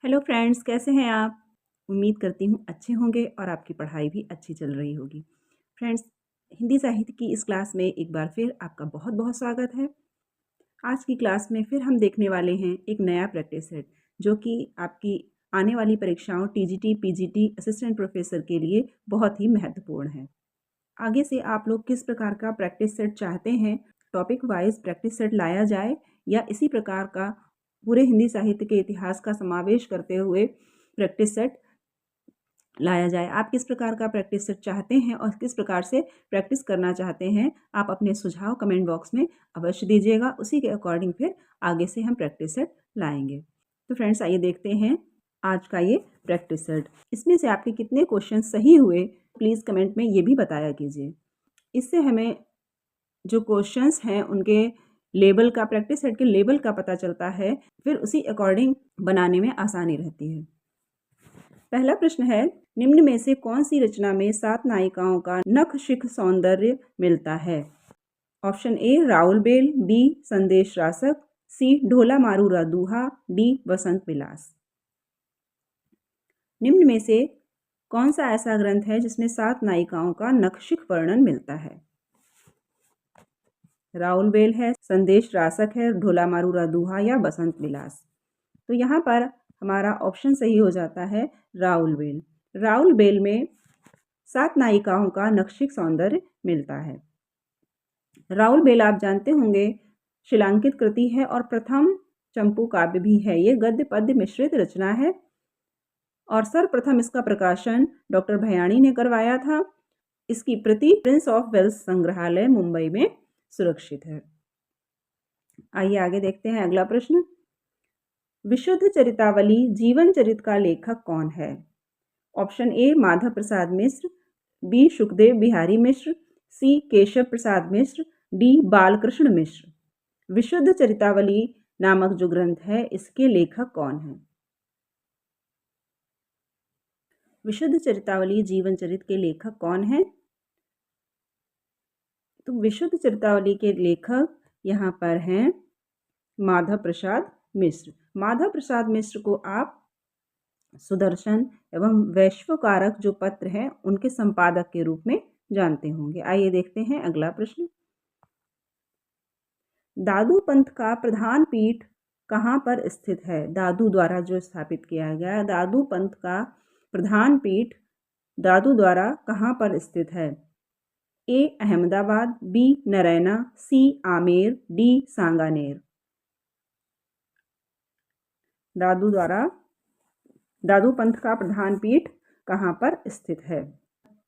Hello friends, कैसे हैं आप? उम्मीद करती हूँ अच्छे होंगे और आपकी पढ़ाई भी अच्छी चल रही होगी। फ्रेंड्स, हिंदी साहित्य की इस क्लास में एक बार फिर आपका बहुत-बहुत स्वागत है। आज की क्लास में फिर हम देखने वाले हैं एक नया प्रैक्टिस सेट, जो कि आपकी आने वाली परीक्षाओं टीजीटी, पीजीटी, असिस्टेंट प्रोफेसर के लिए बहुत ही महत्वपूर्ण है। आगे से आप लोग किस प्रकार का प्रैक्टिस सेट चाहते हैं, टॉपिक वाइज प्रैक्टिस सेट लाया जाए या इसी प्रकार का पूरे हिंदी साहित्य के इतिहास का समावेश करते हुए प्रैक्टिस सेट लाया जाए। आप किस प्रकार का प्रैक्टिस सेट चाहते हैं और किस प्रकार से प्रैक्टिस करना चाहते हैं, आप अपने सुझाव कमेंट बॉक्स में अवश्य दीजिएगा। उसी के अकॉर्डिंग फिर आगे से हम प्रैक्टिस सेट लाएंगे। तो फ्रेंड्स, आइए देखते हैं आज का ये प्रैक्टिस सेट। इसमें से आपके कितने क्वेश्चन सही हुए, प्लीज़ कमेंट में ये भी बताया कीजिए। इससे हमें जो क्वेश्चंस हैं उनके लेबल का, प्रैक्टिस सेट के लेबल का पता चलता है, फिर उसी अकॉर्डिंग बनाने में आसानी रहती है। पहला प्रश्न है, निम्न में से कौन सी रचना में 7 नायिकाओं का नखशिख सौंदर्य मिलता है? Option A Raul Bel, B Sandesh Rasak, सी ढोला मारूरा दूहा, डी वसंत विलास। निम्न में से कौन सा ऐसा ग्रंथ है जिसमें 7 नायिकाओं का नखशिख वर्णन मिलता है? राउल बेल है, संदेश रासक है, ढोला मारूरा दूहा या बसंत विलास। तो यहाँ पर हमारा ऑप्शन सही हो जाता है राउल बेल। राउल बेल में 7 नायिकाओं का नखशिख सौंदर्य मिलता है। राउल बेल आप जानते होंगे शिलांकित कृति है और प्रथम चंपू काव्य भी है। ये गद्य पद्य मिश्रित रचना है और सर्वप्रथम इसका प्रकाशन डॉक्टर भयाणी ने करवाया था। इसकी प्रति प्रिंस ऑफ वेल्स संग्रहालय मुंबई में सुरक्षित है। आइए आगे देखते हैं अगला प्रश्न। विशुद्ध चरितावली जीवन चरित का लेखक कौन है? Option A Madhav Prasad Mishra, B Sukhdev Bihari Mishra, C Keshav Prasad Mishra, D Balkrishna Mishra. Vishuddh Charitavali नामक जो ग्रंथ है, इसके लेखक कौन है? विशुद्ध चरितावली जीवन चरित के लेखक कौन है? तो विशुद्ध चरितावली के लेखक यहाँ पर हैं माधव प्रसाद मिश्र। माधव प्रसाद मिश्र को आप सुदर्शन एवं वैश्वकारक जो पत्र हैं उनके संपादक के रूप में जानते होंगे। आइए देखते हैं अगला प्रश्न। दादू पंथ का प्रधान पीठ कहाँ पर स्थित है? दादू द्वारा जो स्थापित किया गया दादू पंथ का प्रधान पीठ दादू द्वारा कहाँ पर स्थित है? ए अहमदाबाद, बी नरैना, सी आमेर, डी सांगानेर। दादू पंथ का प्रधान पीठ कहाँ पर स्थित है?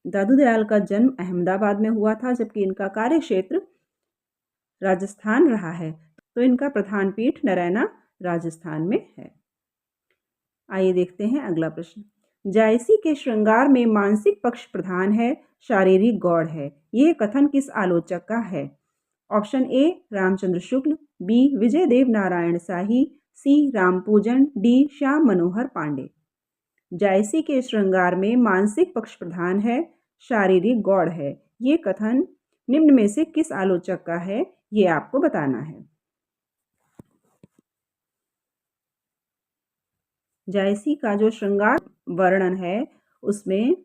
दादू दयाल का जन्म अहमदाबाद में हुआ था, जबकि इनका कार्य क्षेत्र राजस्थान रहा है। तो इनका प्रधान पीठ नरैना राजस्थान में है। आइए देखते हैं अगला प्रश्न। जायसी के श्रृंगार में मानसिक पक्ष प्रधान है, शारीरिक गौड़ है। यह कथन किस आलोचक का है? Option A Ramchandra Shukla, B Vijay Dev Narayan Shahi, C Rampujan, D Shyam Manohar Pandey. Jayasi के श्रृंगार में मानसिक पक्ष प्रधान है, शारीरिक गौड़ है। ये कथन निम्न में से किस आलोचक का है, ये आपको बताना है। जायसी का जो श्रृंगार वर्णन है उसमें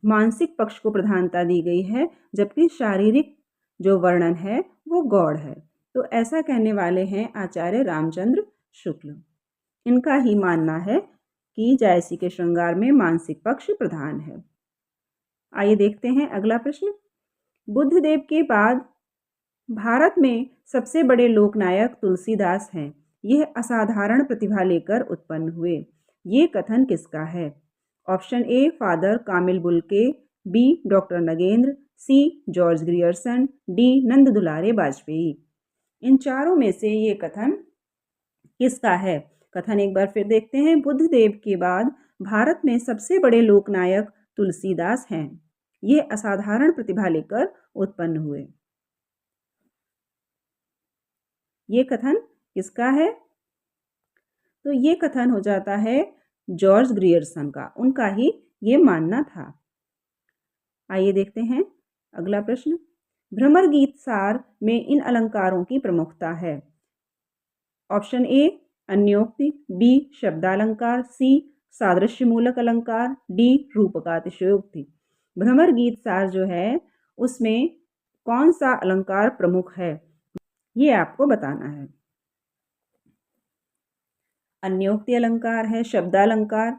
मानसिक पक्ष को प्रधानता दी गई है, जबकि शारीरिक जो वर्णन है वो गौड़ है। तो ऐसा कहने वाले हैं आचार्य रामचंद्र शुक्ल। इनका ही मानना है कि जायसी के श्रृंगार में मानसिक पक्ष प्रधान है। आइए देखते हैं अगला प्रश्न। बुद्धदेव के बाद भारत में सबसे बड़े लोकनायक तुलसीदास हैं। यह असाधारण प्रतिभा लेकर उत्पन्न हुए। ये कथन किसका है? Option A father Camille Bulcke, B doctor Nagendra, C George Grierson, D Nand Dulare Vajpeyi. इन चारों में से ये कथन किसका है? कथन एक बार फिर देखते हैं। बुद्धदेव के बाद भारत में सबसे बड़े लोकनायक तुलसीदास हैं। ये असाधारण प्रतिभा लेकर उत्पन्न हुए। ये कथन किसका है? तो ये कथन हो जाता है जॉर्ज ग्रियर्सन का। उनका ही ये मानना था। आइए देखते हैं अगला प्रश्न। भ्रमर गीत सार में इन अलंकारों की प्रमुखता है। ऑप्शन ए अन्योक्ति, बी शब्दालंकार, सी सादृश्यमूलक अलंकार, डी रूपकातिशयोक्ति। भ्रमर गीत सार जो है उसमें कौन सा अलंकार प्रमुख है, ये आपको बताना है। अन्योक्ति अलंकार है, शब्दालंकार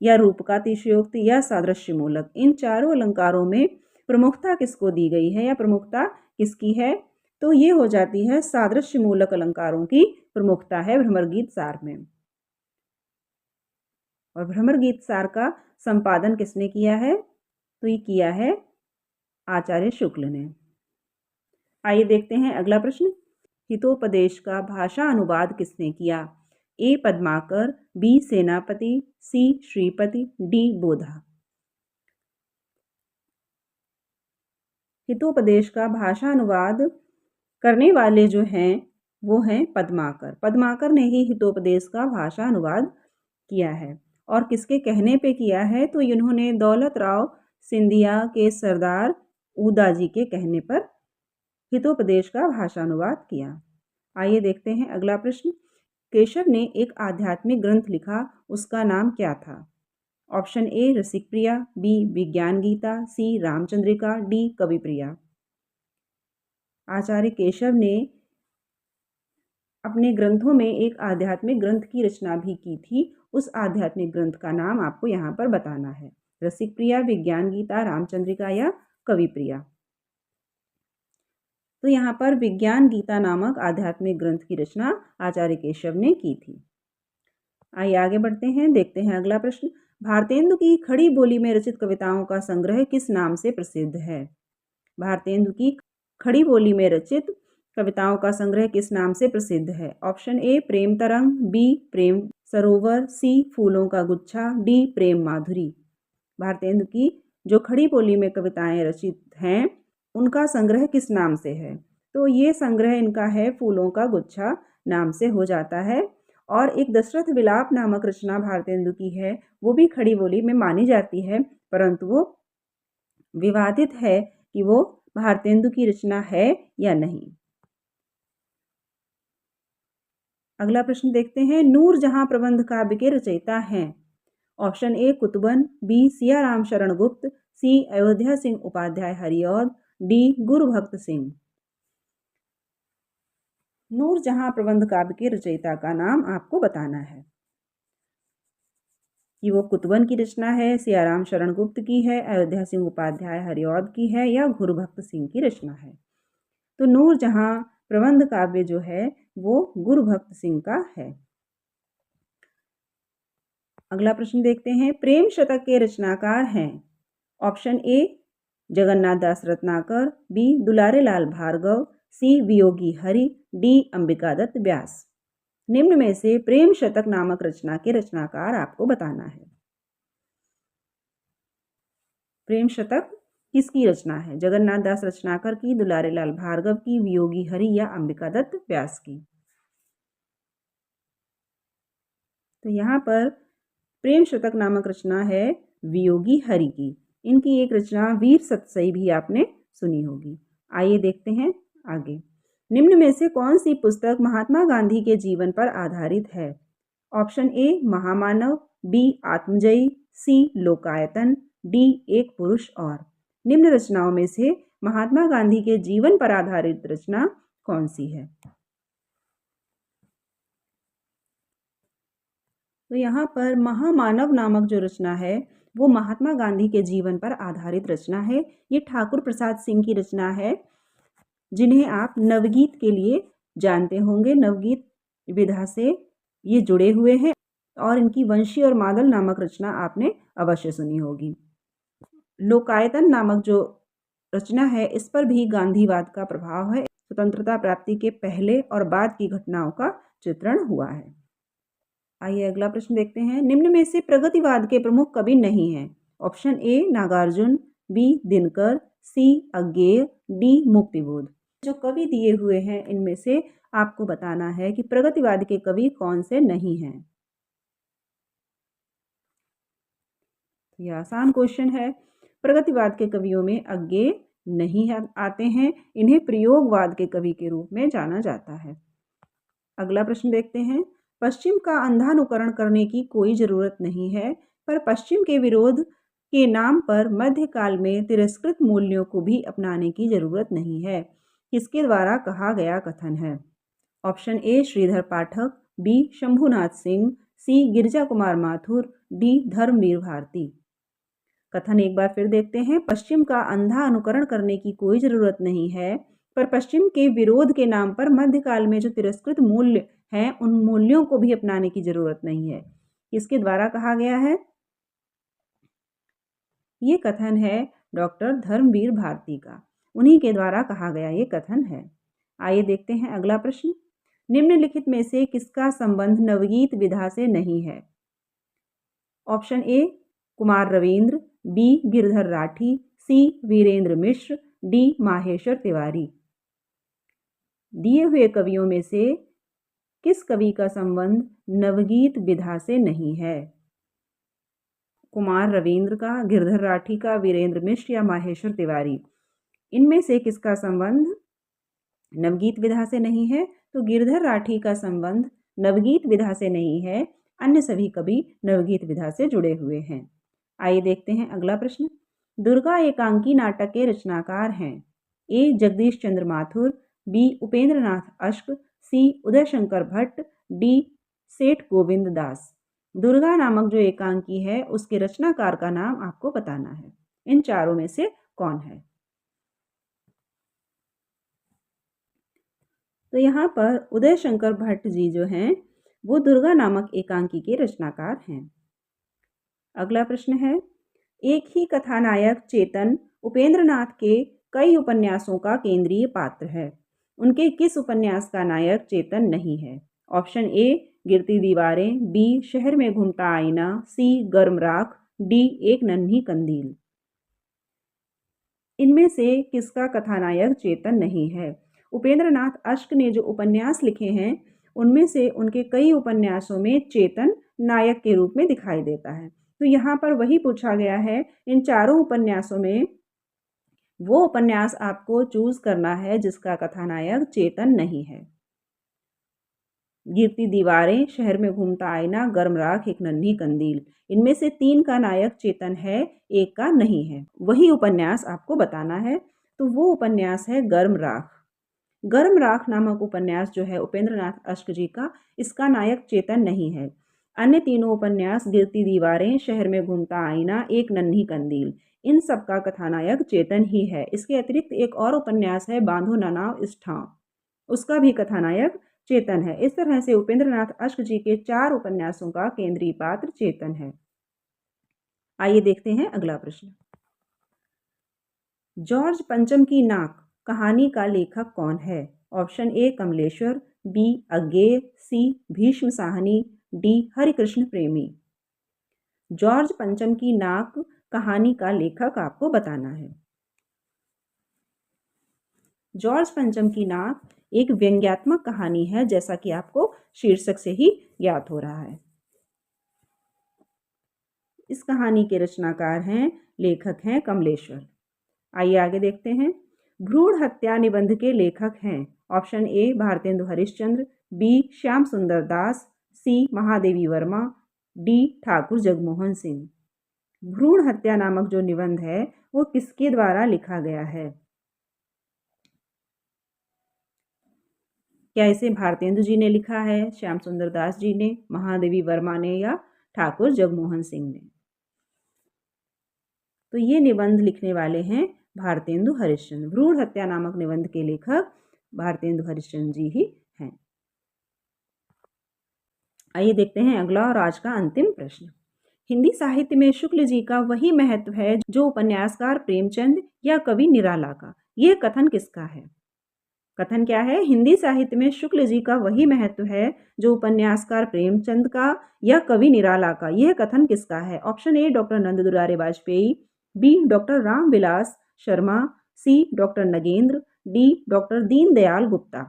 या रूपकातिशयोक्ति या सादृश्यमूलक। इन चारों अलंकारों में प्रमुखता किसको दी गई है या प्रमुखता किसकी है, तो ये हो जाती है सादृश्यमूलक अलंकारों की प्रमुखता है भ्रमर गीत सार में। और भ्रमर गीत सार का संपादन किसने किया है, तो ये किया है आचार्य शुक्ल ने। आइए देखते हैं अगला प्रश्न। हितोपदेश का भाषा अनुवाद किसने किया, ए पद्माकर, बी सेनापति, सी श्रीपति, डी बोधा। हितोपदेश का भाषा अनुवाद करने वाले जो हैं वो हैं पद्माकर। पद्माकर ने ही हितोपदेश का भाषा अनुवाद किया है। और किसके कहने पे किया है, तो इन्होंने दौलत राव सिंधिया के सरदार उदाजी के कहने पर हितोपदेश का भाषानुवाद किया। आइए देखते हैं अगला प्रश्न। केशव ने एक आध्यात्मिक ग्रंथ लिखा, उसका नाम क्या था। Option A Rasik Priya, B विज्ञान गीता, सी रामचंद्रिका, डी कवि प्रिया। आचार्य केशव ने अपने ग्रंथों में एक आध्यात्मिक ग्रंथ की रचना भी की थी। उस आध्यात्मिक ग्रंथ का नाम आपको यहाँ पर बताना है। रसिक प्रिया, विज्ञान गीता, रामचंद्रिका या कवि प्रिया। तो यहाँ पर विज्ञान गीता नामक आध्यात्मिक ग्रंथ की रचना आचार्य केशव ने की थी। आइए आगे बढ़ते हैं, देखते हैं अगला प्रश्न। भारतेंदु की खड़ी बोली में रचित कविताओं का संग्रह किस नाम से प्रसिद्ध है। भारतेंदु की खड़ी बोली में रचित कविताओं का संग्रह किस नाम से प्रसिद्ध है। ऑप्शन ए प्रेम तरंग, बी प्रेम सरोवर, सी फूलों का गुच्छा, डी प्रेम माधुरी। भारतेंदु की जो खड़ी बोली में कविताएं रचित हैं उनका संग्रह किस नाम से है, तो ये संग्रह इनका है फूलों का गुच्छा नाम से हो जाता है। और एक दशरथ विलाप नामक रचना भारतेंदु की है, वो भी खड़ी बोली में मानी जाती है, परंतु वो विवादित है कि वो भारतेंदु की रचना है या नहीं। अगला प्रश्न देखते हैं। नूरजहां प्रबंध काव्य के रचयिता हैं। Option A Qutuban, B Siyaram Sharan Gupt, C Ayodhya Singh Upadhyay Hariaudh, D Gurubhakt Singh. Noorjahan प्रबंध काव्य के रचयिता का नाम आपको बताना है कि वो कुतुबन की रचना है, सियाराम शरण गुप्त की है, अयोध्या सिंह उपाध्याय हरिऔध की है या गुरुभक्त सिंह की रचना है। तो नूरजहां प्रबंध काव्य जो है वो गुरुभक्त सिंह का है। अगला प्रश्न देखते हैं। प्रेम शतक के रचनाकार हैं। Option A Jagannath Das Ratnakar, B Dulare Lal Bhargav, C Viyogi Hari, D Ambika Datt Vyas. निम्न में से प्रेम शतक नामक रचना के रचनाकार आपको बताना है। प्रेम शतक किसकी रचना है, जगन्नाथ दास रत्नाकर की, दुलारे लाल भार्गव की, वियोगी हरि या अंबिका दत्त व्यास की। तो यहाँ पर प्रेम शतक नामक रचना है वियोगी हरि की। इनकी एक रचना वीर सतसई भी आपने सुनी होगी। आइए देखते हैं आगे। निम्न में से कौन सी पुस्तक महात्मा गांधी के जीवन पर आधारित है। ऑप्शन ए महामानव, बी आत्मजयी, सी लोकायतन, डी एक पुरुष और। निम्न रचनाओं में से महात्मा गांधी के जीवन पर आधारित रचना कौन सी है। तो यहाँ पर महामानव नामक जो रचना है वो महात्मा गांधी के जीवन पर आधारित रचना है। ये ठाकुर प्रसाद सिंह की रचना है, जिन्हें आप नवगीत के लिए जानते होंगे। नवगीत विधा से ये जुड़े हुए हैं और इनकी वंशी और मादल नामक रचना आपने अवश्य सुनी होगी। लोकायतन नामक जो रचना है इस पर भी गांधीवाद का प्रभाव है। स्वतंत्रता प्राप्ति के पहले और बाद की घटनाओं का चित्रण हुआ है। आइए अगला प्रश्न देखते हैं। निम्न में से प्रगतिवाद के प्रमुख कवि नहीं हैं। Option A Nagarjun, B Dinkar, C Agyeya, D Muktibodh. जो कवि दिए हुए हैं इनमें से आपको बताना है कि प्रगतिवाद के कवि कौन से नहीं हैं। यह आसान क्वेश्चन है। प्रगतिवाद के कवियों में अज्ञेय नहीं आते हैं, इन्हें प्रयोगवाद के कवि के रूप में जाना जाता है। अगला प्रश्न देखते हैं। पश्चिम का अंधा अनुकरण करने की कोई ज़रूरत नहीं है, पर पश्चिम के विरोध के नाम पर मध्यकाल में तिरस्कृत मूल्यों को भी अपनाने की ज़रूरत नहीं है। किसके द्वारा कहा गया कथन है? Option A Shridhar Pathak, B Shambhunath Singh, C Girija Kumar Mathur, D Dharmveer Bharti. कथन एक बार फिर देखते हैं। पश्चिम का अंधा अनुकरण करने की कोई ज़रूरत नहीं है, पर पश्चिम के विरोध के नाम पर मध्यकाल में जो तिरस्कृत मूल्य हैं उन मूल्यों को भी अपनाने की ज़रूरत नहीं है। किसके द्वारा कहा गया है? ये कथन है डॉक्टर धर्मवीर भारती का। उन्हीं के द्वारा कहा गया ये कथन है। आइए देखते हैं अगला प्रश्न। निम्नलिखित में से किसका संबंध नवगीत विधा से नहीं है? Option A Kumar Ravindra, B Girdhar Rathi, C Virendra Mishra, D Maheshwar Tiwari. दिए हुए कवियों में से किस कवि का संबंध नवगीत विधा से नहीं है? कुमार रविंद्र का, गिरधर राठी का, वीरेंद्र मिश्र या माहेश्वर तिवारी। इनमें से किसका संबंध नवगीत विधा से नहीं है? तो गिरधर राठी का संबंध नवगीत विधा से नहीं है, अन्य सभी कवि नवगीत विधा से जुड़े हुए हैं। आइए देखते हैं अगला प्रश्न। दुर्गा एकांकी नाटक के रचनाकार हैं? ए जगदीश चंद्र माथुर, बी उपेंद्र नाथ अश्क, सी उदय शंकर भट्ट, डी सेठ गोविंद दास। दुर्गा नामक जो एकांकी है उसके रचनाकार का नाम आपको बताना है। इन चारों में से कौन है? तो यहाँ पर उदय शंकर भट्ट जी जो हैं वो दुर्गा नामक एकांकी के रचनाकार हैं। अगला प्रश्न है। एक ही कथानायक चेतन उपेंद्र नाथ के कई उपन्यासों का केंद्रीय पात्र है। उनके किस उपन्यास का नायक चेतन नहीं है? ऑप्शन ए गिरती दीवारें, बी शहर में घूमता आईना, सी गर्म राख, डी एक नन्ही कंदील। इनमें से किसका कथानायक चेतन नहीं है? उपेंद्र नाथ अश्क ने जो उपन्यास लिखे हैं उनमें से उनके कई उपन्यासों में चेतन नायक के रूप में दिखाई देता है। तो यहाँ पर वही पूछा गया है, इन चारों उपन्यासों में वो उपन्यास आपको चूज करना है जिसका कथानायक चेतन नहीं है। गिरती दीवारें, शहर में घूमता आईना, गर्म राख, एक नन्ही कंदील। इनमें से 3 का नायक चेतन है, 1 का नहीं है। वही उपन्यास आपको बताना है। तो वो उपन्यास है गर्म राख। गर्म राख नामक उपन्यास जो है उपेंद्र नाथ अश्क जी का, इसका नायक चेतन नहीं है। अन्य तीनों उपन्यास गिरती दीवारें, शहर में घूमता आईना, एक नन्ही कंदील, इन सब का कथानायक चेतन ही है। इसके अतिरिक्त एक और उपन्यास है बांधो ना नाव इस ठाव, उसका भी कथानायक चेतन है। इस तरह से उपेंद्र नाथ अश्क जी के 4 उपन्यासों का केंद्रीय पात्र चेतन है। आइए देखते हैं अगला प्रश्न। जॉर्ज पंचम की नाक कहानी का लेखक कौन है? Option A Kamleshwar, B Agyeya, C Bhisham Sahni, D Harikrishna Premi. George पंचम की नाक कहानी का लेखक आपको बताना है। जॉर्ज पंचम की नाक एक व्यंग्यात्मक कहानी है, जैसा कि आपको शीर्षक से ही ज्ञात हो रहा है। इस कहानी के रचनाकार हैं, लेखक हैं कमलेश्वर। आइए आगे देखते हैं। भ्रूण हत्या निबंध के लेखक हैं? Option A Bharatendu Harishchandra, B Shyam Sundar Das, C Mahadevi Verma, D Thakur Jagmohan Singh. भ्रूण हत्या नामक जो निबंध है वो किसके द्वारा लिखा गया है? क्या इसे भारतेंदु जी ने लिखा है, श्याम सुंदर दास जी ने, महादेवी वर्मा ने या ठाकुर जगमोहन सिंह ने? तो ये निबंध लिखने वाले हैं भारतेंदु हरिश्चंद्र। भ्रूण हत्या नामक निबंध के लेखक भारतेंदु हरिश्चंद्र जी ही हैं। आइए देखते हैं अगला और आज का अंतिम प्रश्न। हिंदी साहित्य में शुक्ल जी का वही महत्व है जो उपन्यासकार प्रेमचंद या कवि निराला का। यह कथन किसका है? कथन क्या है? हिंदी साहित्य में शुक्ल जी का वही महत्व है जो उपन्यासकार प्रेमचंद का या कवि निराला का। यह कथन किसका है? ऑप्शन ए doctor Nand Dulare Vajpeyi, B doctor Ramvilas Sharma, C doctor Nagendra, D doctor Deendayal Gupta.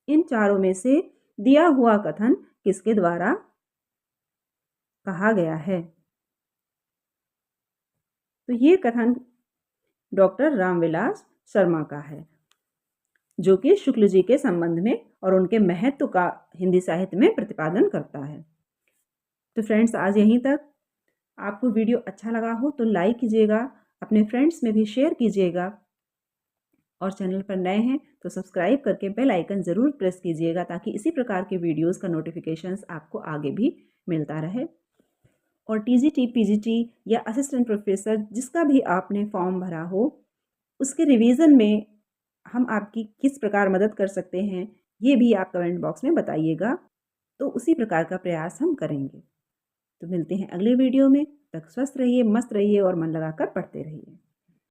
इन चारों में से दिया हुआ कथन किसके द्वारा कहा गया है? तो ये कथन डॉक्टर रामविलास शर्मा का है। जो कि शुक्ल जी के संबंध में और उनके महत्व का हिंदी साहित्य में प्रतिपादन करता है। तो फ्रेंड्स, आज यहीं तक। आपको वीडियो अच्छा लगा हो तो लाइक कीजिएगा, अपने फ्रेंड्स में भी शेयर कीजिएगा और चैनल पर नए हैं तो सब्सक्राइब करके बेल आइकन ज़रूर प्रेस कीजिएगा ताकि इसी प्रकार के वीडियोस का नोटिफिकेशंस आपको आगे भी मिलता रहे। और टीजीटी, पीजीटी या असिस्टेंट प्रोफेसर जिसका भी आपने फॉर्म भरा हो, उसके रिवीजन में हम आपकी किस प्रकार मदद कर सकते हैं, ये भी आप कमेंट बॉक्स में बताइएगा, तो उसी प्रकार का प्रयास हम करेंगे। तो मिलते हैं अगले वीडियो में। तब तक स्वस्थ रहिए, मस्त रहिए और मन लगाकर पढ़ते रहिए।